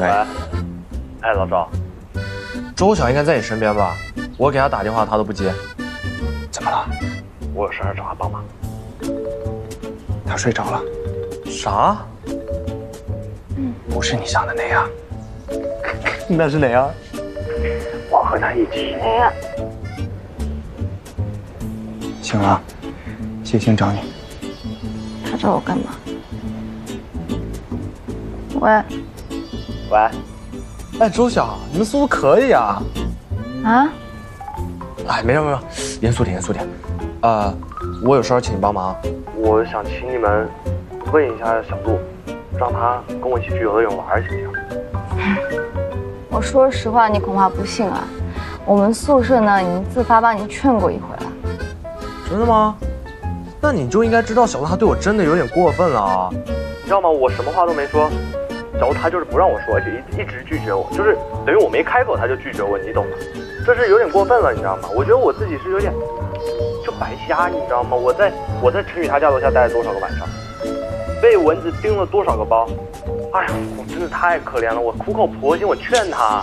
喂，哎，老赵，周晓应该在你身边吧？我给他打电话，他都不接。怎么了？我有事儿找他帮忙。他睡着了。啥？不是你想的那样。那是哪样？我和他一起。谁呀？醒了，谢星找你。他找我干嘛？喂。喂，哎，周晓，你们速度可以啊！啊？哎，没事，严肃点，严肃点。我有事儿请你帮忙。我想请你们问一下小鹿，让他跟我一起去游乐园玩，行不行？我说实话，你恐怕不信啊。我们宿舍呢，已经自发帮你劝过一回了。真的吗？那你就应该知道小鹿他对我真的有点过分了啊！你知道吗？我什么话都没说。然后他就是不让我说，而且一直拒绝我，就是等于我没开口他就拒绝我，你懂吗？这是有点过分了，你知道吗？我觉得我自己是有点就白瞎，你知道吗？我在陈宇他家楼下待了多少个晚上，被蚊子叮了多少个包，哎呀，我真的太可怜了，我苦口婆心我劝他，